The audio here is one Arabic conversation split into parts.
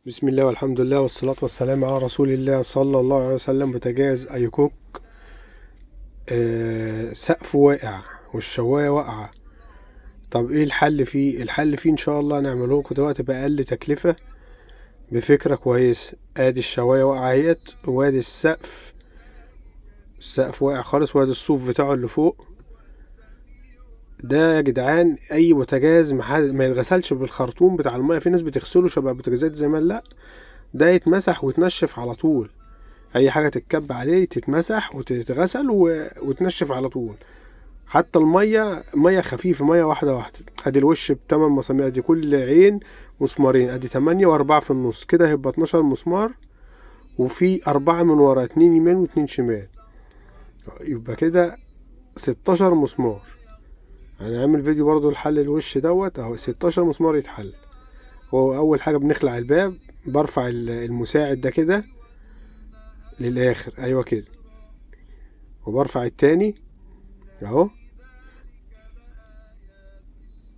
بسم الله والحمد لله والصلاة والسلام على رسول الله صلى الله عليه وسلم. بوتاجاز أيكوك سقفه واقع والشواية واقعة. طب ايه الحل فيه؟ الحل فيه ان شاء الله نعمله لكم دلوقتي بأقل تكلفة بفكرة كويسة. ادي الشواية واقعة اهيت، وادي السقف واقع خالص، وادي الصوف بتاعه اللي فوق. ده يا جدعان اي بوتاجاز ما يتغسلش بالخرطوم بتاع المية. في ناس بتغسله شبه بوتاجازات زمان، لا، ده يتمسح ويتنشف على طول. اي حاجه تتكب عليه تتمسح وتتغسل وتنشف على طول. حتى الميه ميه خفيفه، ميه واحده واحده. ادي الوش بتمن مسامير، ادي كل عين مسمارين، ادي 8 واربعة في النص، كده هيبقى 12 مسمار. وفي 4 من ورا، 2 يمين و2 شمال، يبقى كده 16 مسمار. هنعمل فيديو برضو لحل الوش دوت اهو. 16 مسمار يتحل. هو اول حاجه بنخلع الباب، برفع المساعد ده كده للاخر، ايوه كده، وبرفع التاني اهو.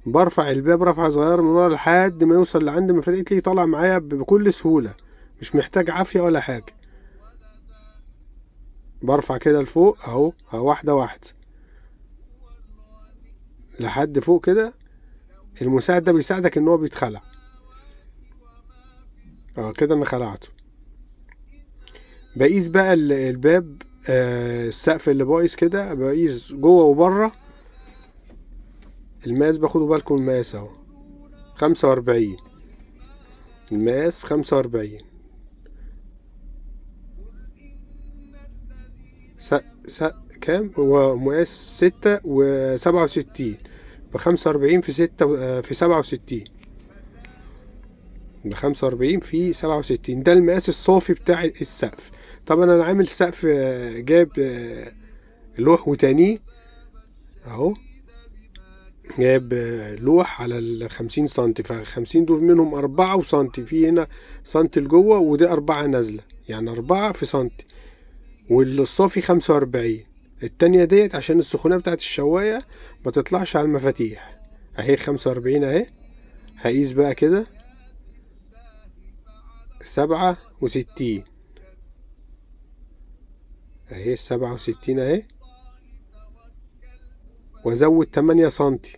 برفع الباب رفعة صغيرة من ورا لحد ما يوصل لعند ما فرقت لي، طالع معايا بكل سهولة، مش محتاج عافية ولا حاجة. برفع كده لفوق اهو، واحدة واحدة لحد فوق كده. المساعد ده بيساعدك ان هو بيتخلع. اه كده انا خلعته. بقيس بقى الباب، السقف اللي بايظ كده بقيس جوه وبره. المقاس باخده، بالكم المقاس اهو 45. المقاس 45. س... كام هو مقاس 6 و67. ب45 في 6 في 67. ب45 في 67، ده المقاس الصافي بتاع السقف. طبعا انا عامل سقف، جايب لوح وتانيه اهو. جايب لوح على ال50 سنتي، ف50 دول منهم 4 سنتي، في هنا سنتي لجوه، وده 4 نازلة، يعني 4 في سنتي. والصافي 45. التانية ديت عشان السخونية بتاعت الشواية ما تطلعش على المفاتيح اهي. 45 اهي. هقيس بقى كده 67 اهي. 67 اهي. وازود 8 سنتي.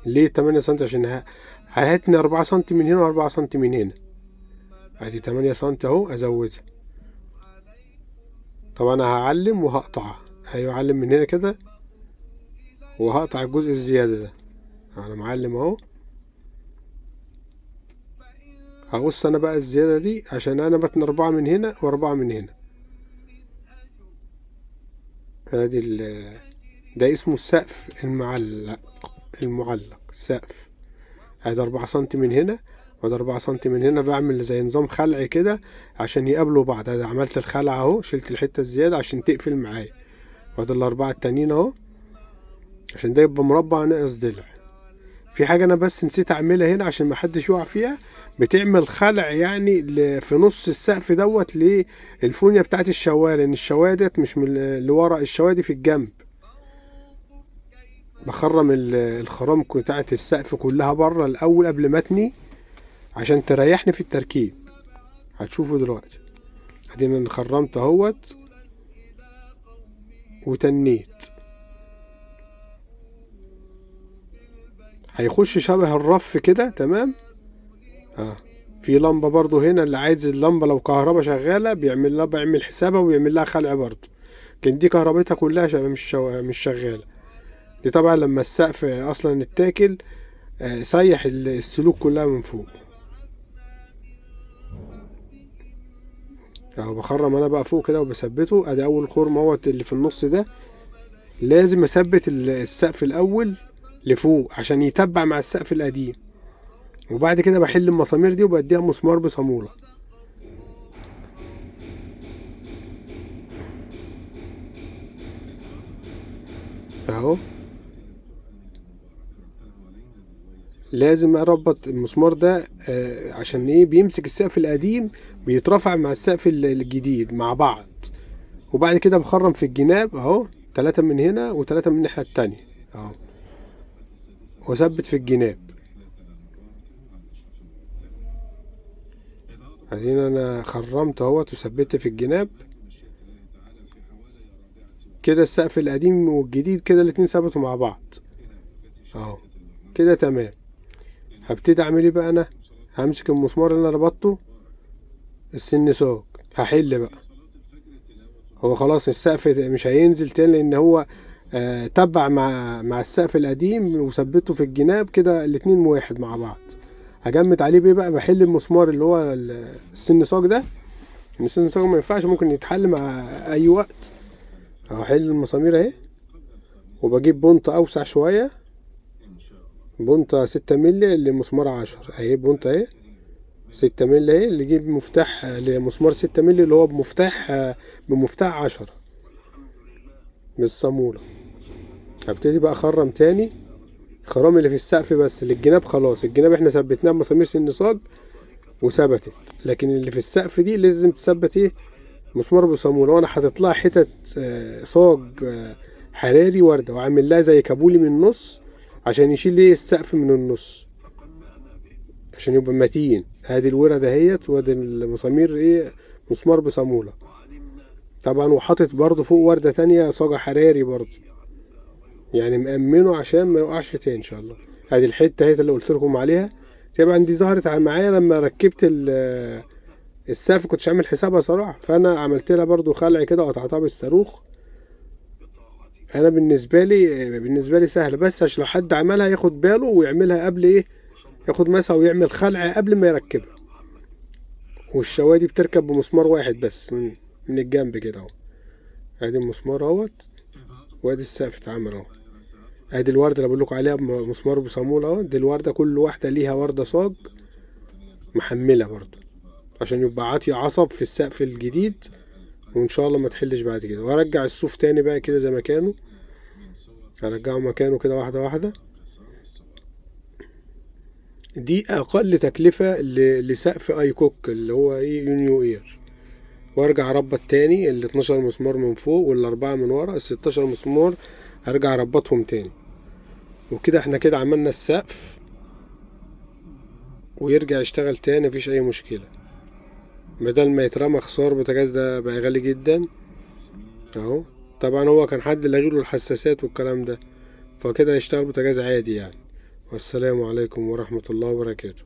ليه 8 سنتي؟ عشان ههاتني 4 سنتي من هنا و4 سنتي من هنا. ادي 8 سنتي اهو، ازودها. طبعا انا هعلم وهقطع. ايوه اعلم من هنا كده وهقطع الجزء الزيادة ده. انا معلم اهو. هقص انا بقى الزيادة دي عشان انا بتن 4 من هنا و4 من هنا. ادي ده اسمه السقف المعلق. سقف. ادي 4 سنتي من هنا، وادي 4 سنتي من هنا. بعمل زي نظام خلع كده عشان يقابلوا بعض. ادي عملت الخلع اهو، شلت الحتة الزيادة عشان تقفل معايا. وادي ال4 التانيين اهو، عشان ده يبقى مربع ناقص ضلع. في حاجة انا بس نسيت اعملها هنا عشان محدش يقع فيها. بتعمل خلع يعني في نص السقف دوت للفونيا بتاعت الشواية، لان الشواية ديت مش من اللي ورا، الشواية دي في الجنب. بخرم الخرام بتاعت السقف كلها بره الاول قبل ما اتني، عشان تريحني في التركيب. هتشوفوا دلوقتي. ادينا انا خرمت اهوت وتنيت. هيخش شبه الرف كده تمام. اه. في لمبة برضو هنا، اللي عايز اللمبة لو كهربا شغالة بيعمل حسابها وبيعمل لها خلع برضو. لكن دي كهربتها كلها مش شغالة. دي طبعا لما السقف اصلا اتاكل، سيح السلوك كلها من فوق. اهو بخرم انا بقى فوق كده وبثبته. ادي اول خرم اهوت اللي في النص ده. لازم اثبت السقف الاول لفوق عشان يتبع مع السقف القديم. وبعد كده بحل المسامير دي وبديها مسمار بصامولة اهو. لازم اربط المسمار ده، عشان ايه؟ بيمسك السقف القديم، بيترفع مع السقف الجديد مع بعض. وبعد كده بخرم في الجناب اهو، 3 من هنا و3 من الناحية التانية اهو، واثبت في الجناب. بعدين انا خرمت اهوت وثبت في الجناب كده. السقف القديم والجديد كده الاتنين ثبتوا مع بعض اهو كده تمام. هبتدي اعمل ايه بقى؟ انا همسك المسمار اللي انا ربطته السن صاج، هحل بقى. هو خلاص السقف مش هينزل تاني لان هو تبع مع السقف القديم وثبته في الجناب كده الاتنين واحد مع بعض. هجمد عليه بيه بقى، بحل المسمار اللي هو السن صاج ده. السن صاج ما ينفعش، ممكن يتحل مع اي وقت. هحل المسامير اهي، وبجيب بنطة اوسع شوية، بنطة 6 مللي لمسمار 10 اهي. بنطة اهي 6 مللي اهي، اللي يجيب مفتاح لمسمار 6 مللي اللي هو بمفتاح 10 بالصامولة. هبتدي بقى اخرم تاني الخرام اللي في السقف بس. للجناب خلاص، الجناب احنا ثبتناه بمسامير سن صاج وثبتت، لكن اللي في السقف دي لازم تثبت ايه؟ مسمار بصامولة. وانا حاطط لها حتت صاج حراري وردة، وعامل لها زي كابولي من النص عشان يشيل ايه السقف من النص عشان يبقى متين. ادي الوردة اهيت، وادي المسامير ايه مسمار بصامولة طبعا. وحاطط برضو فوق وردة تانية صاج حراري برضو، يعني مأمنه عشان ما يقعش تاني ان شاء الله. ادي الحتة اهيت اللي قلت لكم عليها. طبعا دي ظهرت معايا لما ركبت السقف، كنتش عامل حسابها صراحة، فانا عملت لها برضو خلع كده وقطعتها بالصاروخ. انا بالنسبه لي سهله، بس عشان لو حد عملها ياخد باله ويعملها قبل ايه، ياخد مسها ويعمل خلع قبل ما يركبها. والشوادي بتركب بمسمار واحد بس من الجنب كده اهو. ادي المسمار اهوت، وادي السقف اتعمل اهو. ادي الورده اللي بقول لكم عليها بمسمار بصامول اهو. دي الورده كل واحده ليها ورده صاج محمله برضو عشان يبقى عاطي عصب في السقف الجديد، وان شاء الله ما تحلش بعد كده. وارجع الصوف تاني بقى كده زي ما كانوا، ارجعه مكانه كده واحده واحده. دي اقل تكلفة لسقف اي كوك اللي هو ايه يونيو اير. وارجع اربط تاني ال 12 مسمار من فوق والاربعة من ورا، ال 16 مسمار ارجع اربطهم تاني. وكده احنا كده عملنا السقف ويرجع يشتغل تاني، مفيش اي مشكلة. بدل ما يترمى خسار بوتاجاز ده بقى غالي جدا اهو. طبعا هو كان حد لغيله الحساسات والكلام ده، فكده يشتغل بوتاجاز عادي يعني. والسلام عليكم ورحمة الله وبركاته.